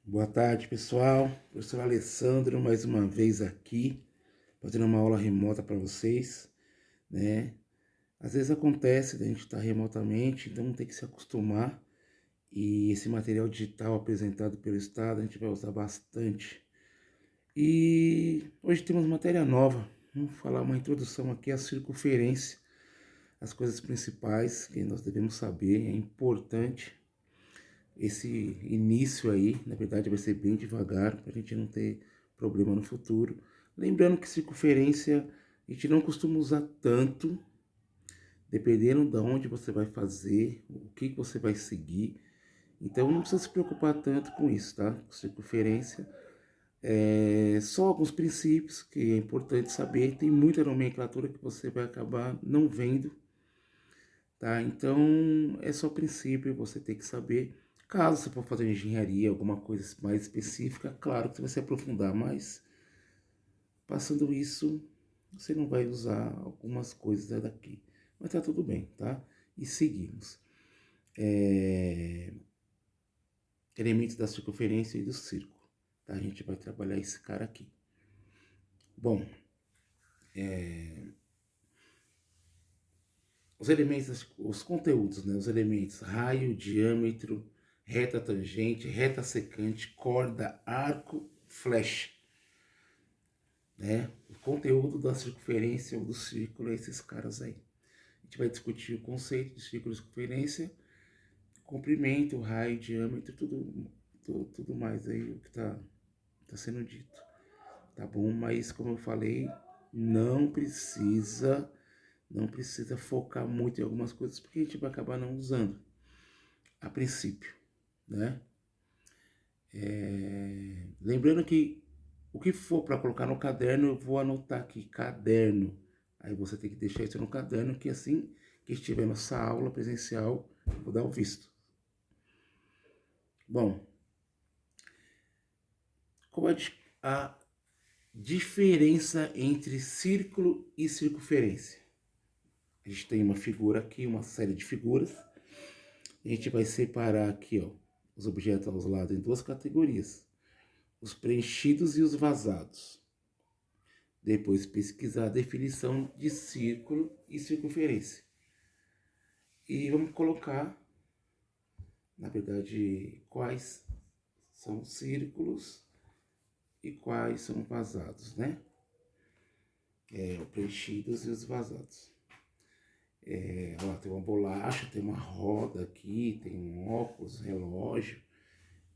Boa tarde, pessoal. Professor Alessandro, mais uma vez aqui, fazendo uma aula remota para vocês, né? Às vezes acontece da gente estar remotamente, então tem que se acostumar. E esse material digital apresentado pelo Estado a gente vai usar bastante. E hoje temos matéria nova. Vamos falar uma introdução aqui à circunferência, as coisas principais que nós devemos saber, é importante. Esse início aí, na verdade, vai ser bem devagar, para a gente não ter problema no futuro. Lembrando que circunferência a gente não costuma usar tanto, dependendo de onde você vai fazer, o que você vai seguir. Então não precisa se preocupar tanto com isso, tá? Circunferência é só alguns princípios que é importante saber. Tem muita nomenclatura que você vai acabar não vendo, tá? Então é só princípio, você tem que saber. Caso você for fazer engenharia, alguma coisa mais específica, claro que você vai se aprofundar, mas passando isso, você não vai usar algumas coisas daqui. Mas tá tudo bem, tá? E seguimos. Elementos da circunferência e do círculo, tá? A gente vai trabalhar esse cara aqui. Bom, os elementos, os conteúdos, né? Os elementos raio, diâmetro, reta tangente, reta secante, corda, arco, flecha, né? O conteúdo da circunferência ou do círculo é esses caras aí. A gente vai discutir o conceito de círculo e circunferência, comprimento, raio, diâmetro, tudo mais aí o que tá sendo dito, tá bom? Mas como eu falei, não precisa focar muito em algumas coisas, porque a gente vai acabar não usando, a princípio, né? Lembrando que o que for para colocar no caderno, eu vou anotar aqui, caderno. Aí você tem que deixar isso no caderno, que assim que estiver nossa aula presencial, eu vou dar o visto. Bom, qual é a diferença entre círculo e circunferência? A gente tem uma figura aqui, uma série de figuras. A gente vai separar aqui, ó, os objetos aos lados em duas categorias: os preenchidos e os vazados. Depois pesquisar a definição de círculo e circunferência. E vamos colocar, na verdade, quais são os círculos e quais são vazados, né? Os preenchidos e os vazados. Ó, tem uma bolacha, tem uma roda aqui, tem um óculos, relógio.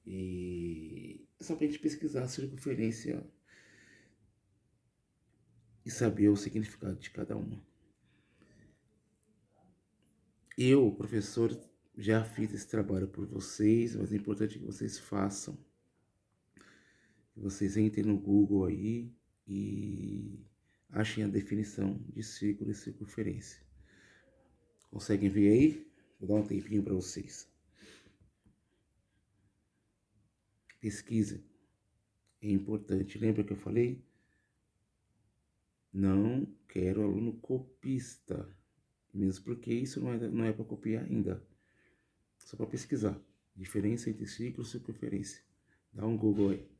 E é só pra gente pesquisar a circunferência e saber o significado de cada uma. Eu, professor, já fiz esse trabalho por vocês, mas é importante que vocês façam. Que vocês entrem no Google aí e achem a definição de círculo e circunferência. Conseguem ver aí? Vou dar um tempinho para vocês. Pesquisem. É importante. Lembra que eu falei? Não quero aluno copista. Mesmo porque isso não é para copiar ainda. Só para pesquisar. Diferença entre círculo e circunferência. Dá um Google aí.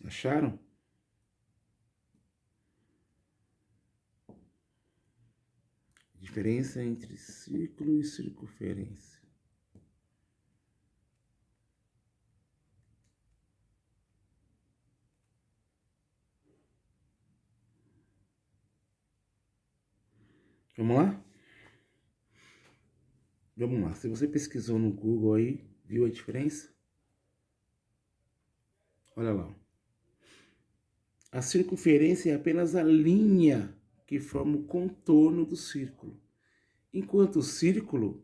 Acharam? Diferença entre círculo e circunferência. Vamos lá? Vamos lá. Se você pesquisou no Google aí, viu a diferença? Olha lá. A circunferência é apenas a linha que forma o contorno do círculo. Enquanto o círculo,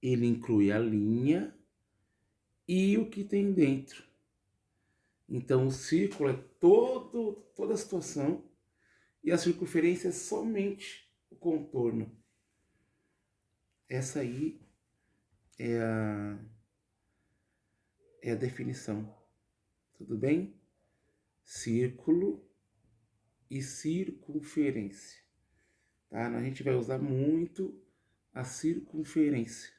ele inclui a linha e o que tem dentro. Então, o círculo é toda a situação e a circunferência é somente o contorno. Essa aí é é a definição. Tudo bem? Círculo e circunferência. Tá? A gente vai usar muito a circunferência.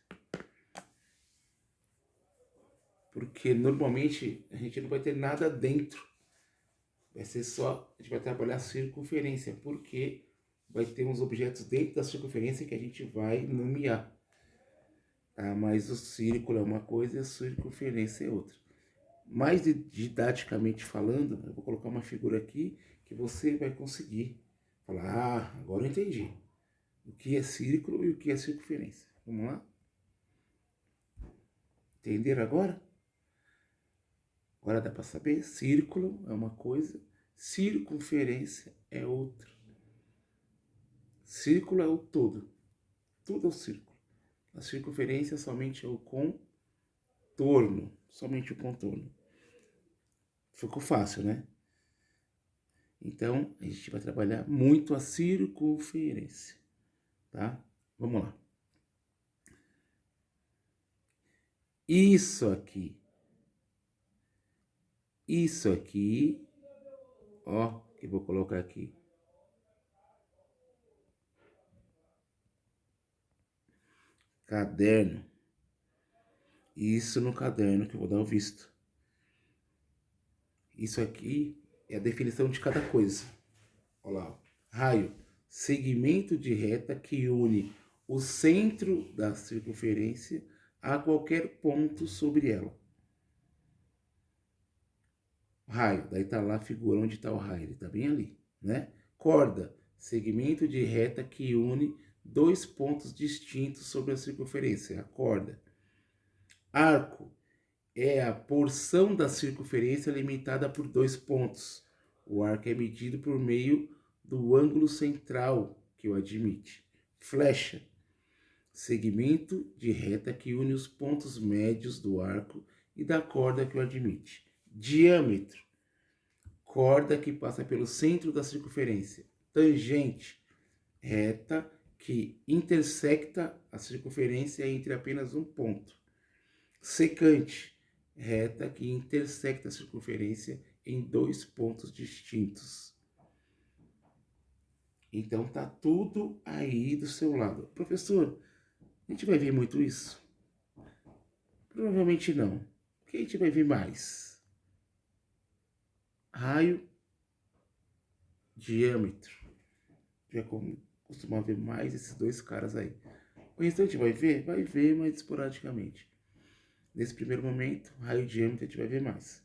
Porque normalmente a gente não vai ter nada dentro. Vai ser só, a gente vai trabalhar a circunferência, porque vai ter uns objetos dentro da circunferência que a gente vai nomear. Tá? Mas o círculo é uma coisa e a circunferência é outra. Mais didaticamente falando, eu vou colocar uma figura aqui que você vai conseguir falar, ah, agora eu entendi. O que é círculo e o que é circunferência. Vamos lá? Entenderam agora? Agora dá para saber, círculo é uma coisa, circunferência é outra. Círculo é o todo, tudo é o círculo. A circunferência somente é o contorno, somente o contorno. Ficou fácil, né? Então, a gente vai trabalhar muito a circunferência, tá? Vamos lá. Isso aqui, ó, que eu vou colocar aqui. Caderno. Isso no caderno que eu vou dar o visto. Isso aqui é a definição de cada coisa. Olha lá, raio, segmento de reta que une o centro da circunferência a qualquer ponto sobre ela. Raio, daí tá lá a figura onde tá o raio, ele tá bem ali, né? Corda, segmento de reta que une dois pontos distintos sobre a circunferência, a corda. Arco é a porção da circunferência limitada por dois pontos. O arco é medido por meio do ângulo central que o admite. Flecha, segmento de reta que une os pontos médios do arco e da corda que o admite. Diâmetro, corda que passa pelo centro da circunferência. Tangente, reta que intersecta a circunferência entre apenas um ponto. Secante, reta que intersecta a circunferência em dois pontos distintos. Então tá tudo aí do seu lado. Professor, a gente vai ver muito isso? Provavelmente não. O que a gente vai ver mais? Raio, diâmetro. Já costuma ver mais esses dois caras aí. O restante vai ver? Vai ver, mas esporadicamente. Nesse primeiro momento, raio e diâmetro a gente vai ver mais.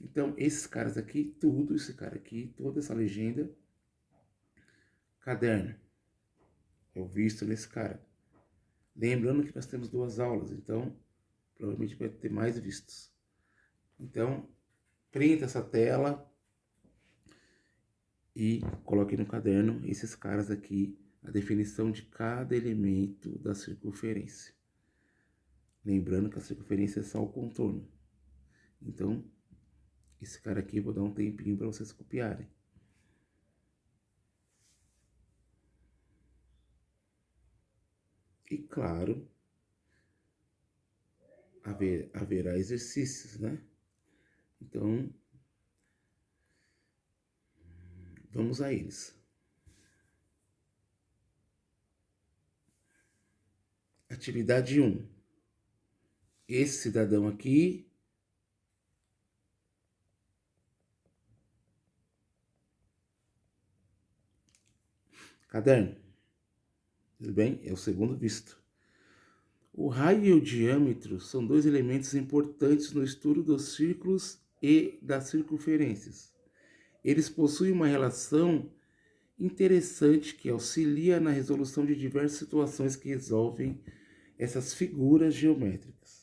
Então, esses caras aqui, tudo, esse cara aqui, toda essa legenda, caderno, eu visto nesse cara. Lembrando que nós temos 2 aulas, então, provavelmente vai ter mais vistos. Então, printa essa tela e coloque no caderno esses caras aqui, a definição de cada elemento da circunferência. Lembrando que a circunferência é só o contorno. Então, esse cara aqui eu vou dar um tempinho para vocês copiarem. E claro, haverá exercícios, né? Então, vamos a eles. Atividade 1. Esse cidadão aqui caderno. Tudo bem? É o segundo visto. O raio e o diâmetro são 2 elementos importantes no estudo dos círculos e das circunferências. Eles possuem uma relação interessante que auxilia na resolução de diversas situações que resolvem essas figuras geométricas.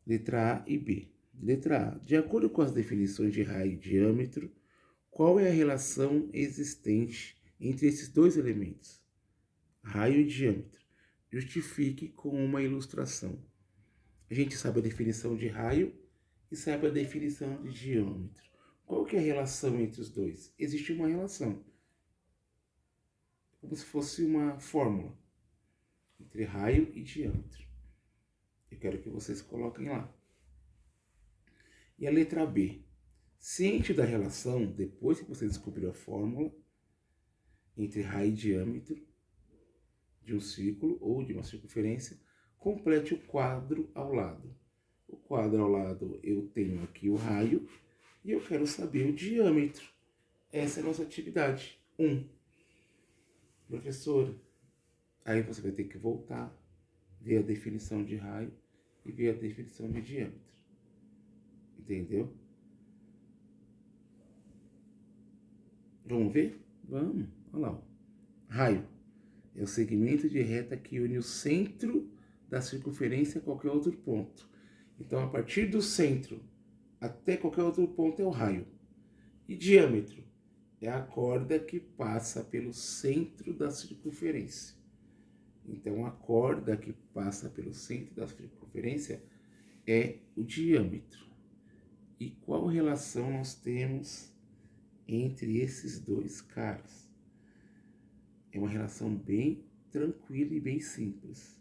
Letra A e B. Letra A. De acordo com as definições de raio e diâmetro, qual é a relação existente entre esses dois elementos? Raio e diâmetro. Justifique com uma ilustração. A gente sabe a definição de raio e sabe a definição de diâmetro. Qual que é a relação entre os dois? Existe uma relação, como se fosse uma fórmula entre raio e diâmetro. Eu quero que vocês coloquem lá. E a letra B. Ciente da relação, depois que você descobriu a fórmula, entre raiz e diâmetro de um círculo ou de uma circunferência, complete o quadro ao lado. O quadro ao lado eu tenho aqui o raio e eu quero saber o diâmetro. Essa é a nossa atividade 1. Professor, aí você vai ter que voltar, ver a definição de raio e ver a definição de diâmetro. Entendeu? Vamos ver? Vamos. Olha lá. Ó. Raio é o segmento de reta que une o centro da circunferência a qualquer outro ponto. Então, a partir do centro até qualquer outro ponto é o raio. E diâmetro é a corda que passa pelo centro da circunferência. Então, a corda que passa pelo centro da circunferência é o diâmetro. E qual relação nós temos entre esses dois caras? É uma relação bem tranquila e bem simples.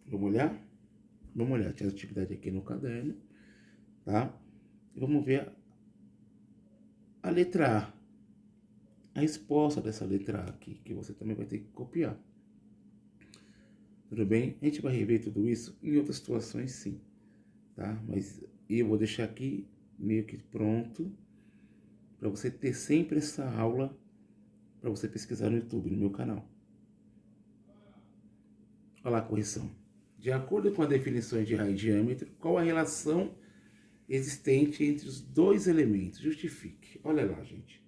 Vamos olhar? Vamos olhar, tinha atividade aqui no caderno, tá? Vamos ver a letra A. A resposta dessa letra A aqui, que você também vai ter que copiar. Tudo bem? A gente vai rever tudo isso em outras situações, sim, tá? Mas eu vou deixar aqui meio que pronto para você ter sempre essa aula para você pesquisar no YouTube, no meu canal. Olha lá a correção. De acordo com as definições de raio e diâmetro, qual a relação existente entre os dois elementos? Justifique. Olha lá, gente.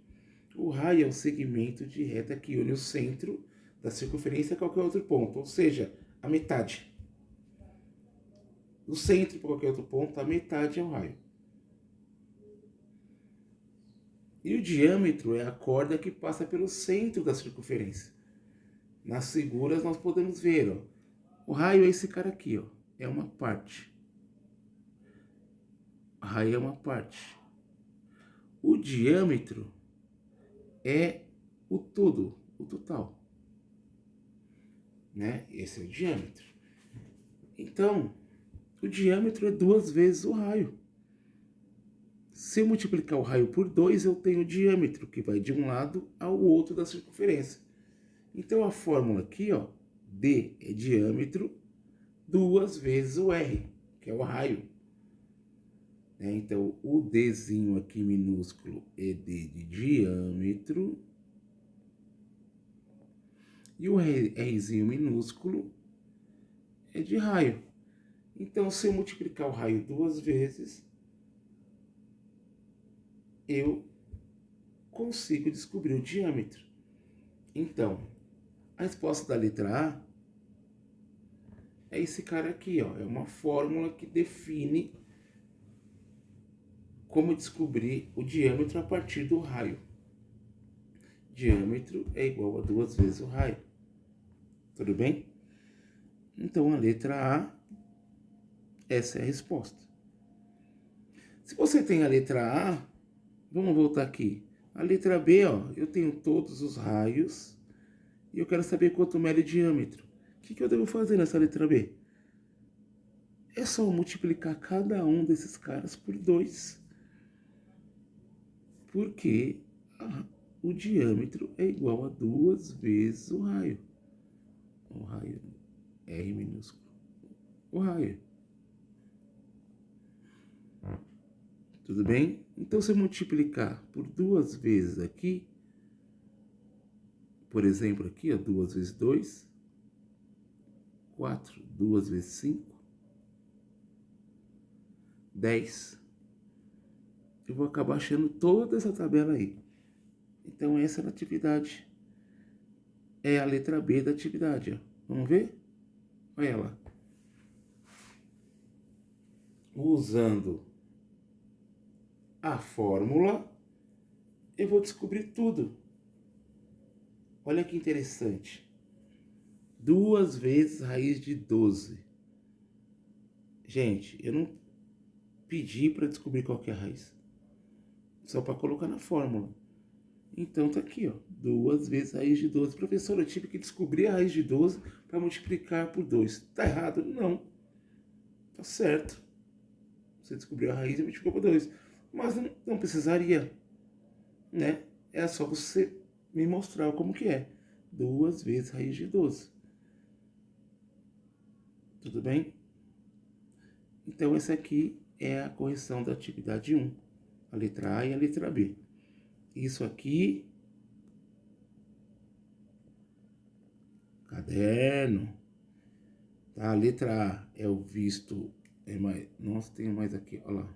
O raio é um segmento de reta que une o centro da circunferência a qualquer outro ponto, ou seja, a metade. Do centro para qualquer outro ponto, a metade é o raio. E o diâmetro é a corda que passa pelo centro da circunferência. Nas figuras nós podemos ver, ó, o raio é esse cara aqui, ó, é uma parte. O raio é uma parte. O diâmetro é o todo, o total. Né? Esse é o diâmetro. Então, o diâmetro é 2 vezes o raio. Se eu multiplicar o raio por 2, eu tenho o diâmetro, que vai de um lado ao outro da circunferência. Então, a fórmula aqui, ó, D é diâmetro, 2 vezes o R, que é o raio. Então, o Dzinho aqui minúsculo é D de diâmetro. E o Rzinho minúsculo é de raio. Então, se eu multiplicar o raio 2 vezes, eu consigo descobrir o diâmetro. Então, a resposta da letra A é esse cara aqui, ó. É uma fórmula que define como descobrir o diâmetro a partir do raio. Diâmetro é igual a 2 vezes o raio. Tudo bem? Então, a letra A, essa é a resposta. Se você tem a letra A, vamos voltar aqui. A letra B, ó, eu tenho todos os raios e eu quero saber quanto mede o diâmetro. O que eu devo fazer nessa letra B? É só multiplicar cada um desses caras por 2. Porque o diâmetro é igual a 2 vezes o raio. O raio R minúsculo. O raio. Tudo bem? Então, se eu multiplicar por 2 vezes aqui, por exemplo, aqui, ó, 2 vezes 2, 4, 2 vezes 5, 10. Eu vou acabar achando toda essa tabela aí. Então, essa é a atividade. É a letra B da atividade, ó. Vamos ver? Olha ela. Usando a fórmula, eu vou descobrir tudo. Olha que interessante. 2 vezes raiz de 12. Gente, eu não pedi para descobrir qual que é a raiz. Só para colocar na fórmula. Então tá aqui, ó. 2 vezes raiz de 12. Professor, eu tive que descobrir a raiz de 12 para multiplicar por 2. Tá errado? Não. Tá certo. Você descobriu a raiz e multiplicou por 2. Mas não precisaria, né? É só você me mostrar como que é. 2 vezes raiz de 12. Tudo bem? Então, essa aqui é a correção da atividade 1. A letra A e a letra B. Isso aqui, caderno. Tá? A letra A é o visto. Nossa, tem mais aqui, olha lá.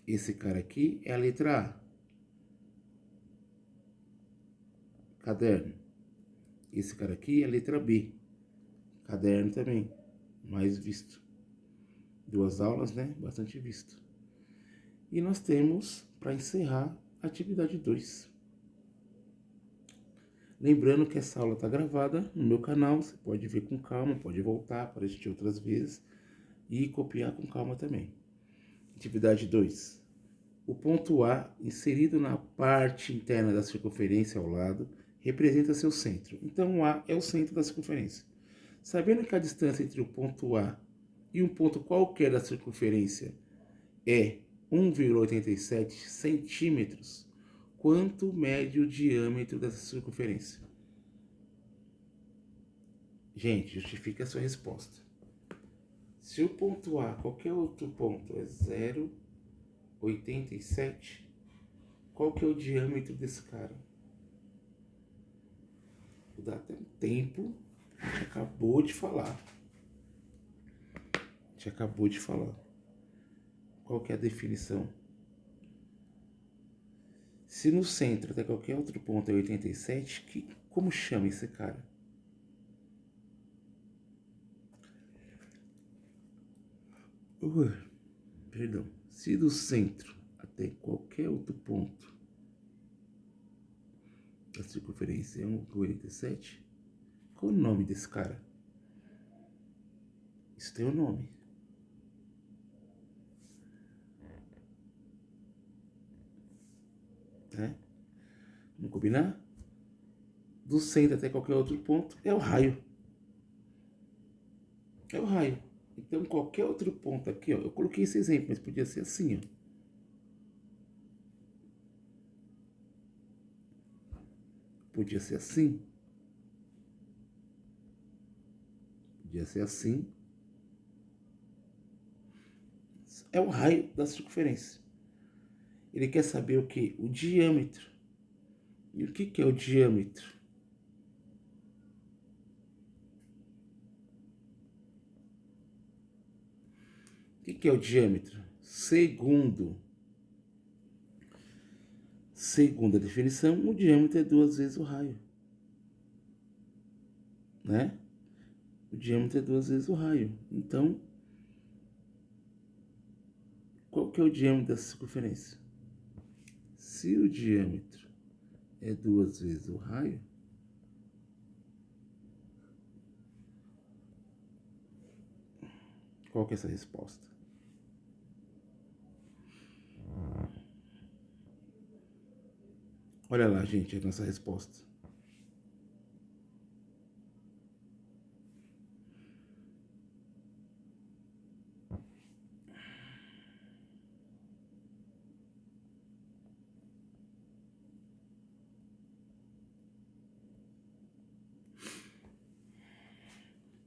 Esse cara aqui é a letra A. Caderno. Esse cara aqui é a letra B. Caderno também. Mais visto. 2 aulas, né? Bastante visto. E nós temos, para encerrar, a atividade 2. Lembrando que essa aula está gravada no meu canal. Você pode ver com calma, pode voltar para assistir outras vezes. E copiar com calma também. Atividade 2. O ponto A, inserido na parte interna da circunferência ao lado, representa seu centro. Então, o A é o centro da circunferência. Sabendo que a distância entre o ponto A e um ponto qualquer da circunferência é 1,87 centímetros, quanto mede o diâmetro dessa circunferência? Gente, justifique a sua resposta. Se o ponto A, qualquer outro ponto, é 0,87, qual que é o diâmetro desse cara? Vou dar até um tempo. A gente acabou de falar. Qual que é a definição? Se no centro até qualquer outro ponto é 87, como chama esse cara? Perdão. Se do centro até qualquer outro ponto da circunferência é 1,87, qual o nome desse cara? Isso tem um nome. Né? Vamos combinar? Do centro até qualquer outro ponto é o raio. É o raio. Então, qualquer outro ponto aqui, ó, eu coloquei esse exemplo, mas podia ser assim, ó. Podia ser assim. Podia ser assim. É o raio da circunferência. Ele quer saber o quê? O diâmetro. E o que é o diâmetro? O que é o diâmetro? Segundo a definição, o diâmetro é 2 vezes o raio. Né? O diâmetro é 2 vezes o raio. Então, qual que é o diâmetro dessa circunferência? Se o diâmetro é 2 vezes o raio, qual que é essa resposta? Olha lá, gente, a nossa resposta.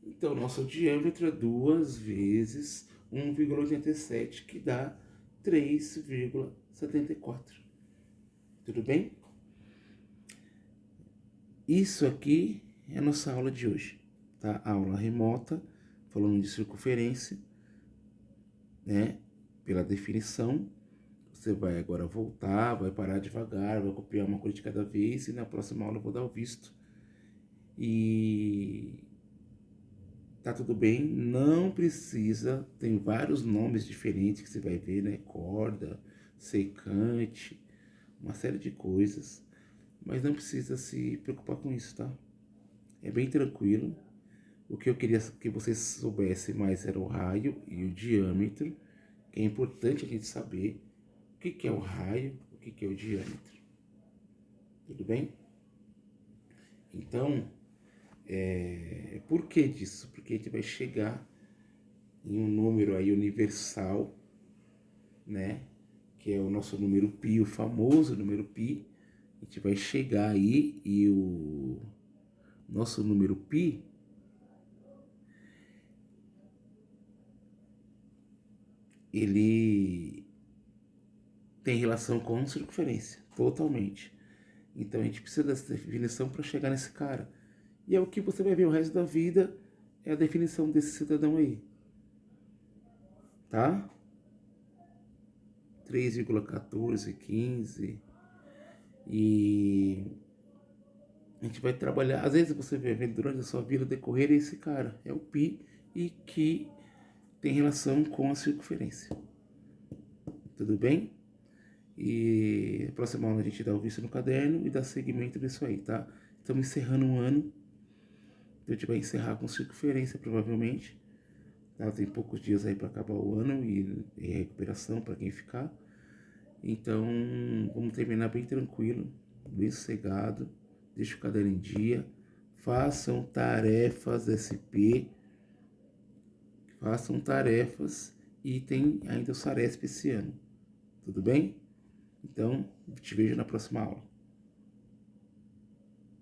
Então, nosso diâmetro é 2 vezes 1,87, que dá 3,74. Tudo bem? Isso aqui é a nossa aula de hoje, tá? Aula remota, falando de circunferência, né? Pela definição, você vai agora voltar, vai parar devagar, vai copiar uma coisa de cada vez e na próxima aula eu vou dar o visto. E tá tudo bem, não precisa, tem vários nomes diferentes que você vai ver, né? Corda, secante, uma série de coisas, mas não precisa se preocupar com isso, tá? É bem tranquilo. O que eu queria que vocês soubessem mais era o raio e o diâmetro, que é importante a gente saber o que é o raio, o que é o diâmetro. Tudo bem? Então, por que disso? Porque a gente vai chegar em um número aí universal, né? Que é o nosso número pi, o famoso número pi. A gente vai chegar aí e o nosso número pi ele tem relação com circunferência, totalmente. Então a gente precisa dessa definição para chegar nesse cara. E é o que você vai ver o resto da vida, é a definição desse cidadão aí. Tá? 3,1415. E a gente vai trabalhar, às vezes você vai ver durante a sua vida decorrer esse cara, é o pi, e que tem relação com a circunferência. Tudo bem? E a próxima aula a gente dá o visto no caderno e dá seguimento nisso aí, tá? Estamos encerrando um ano. Então a gente vai encerrar com circunferência, provavelmente. Tá? Tem poucos dias aí para acabar o ano e recuperação para quem ficar. Então vamos terminar bem tranquilo, bem sossegado. Deixa o caderno em dia. Façam tarefas SP. Façam tarefas e tem ainda o Saresp esse ano. Tudo bem? Então, te vejo na próxima aula.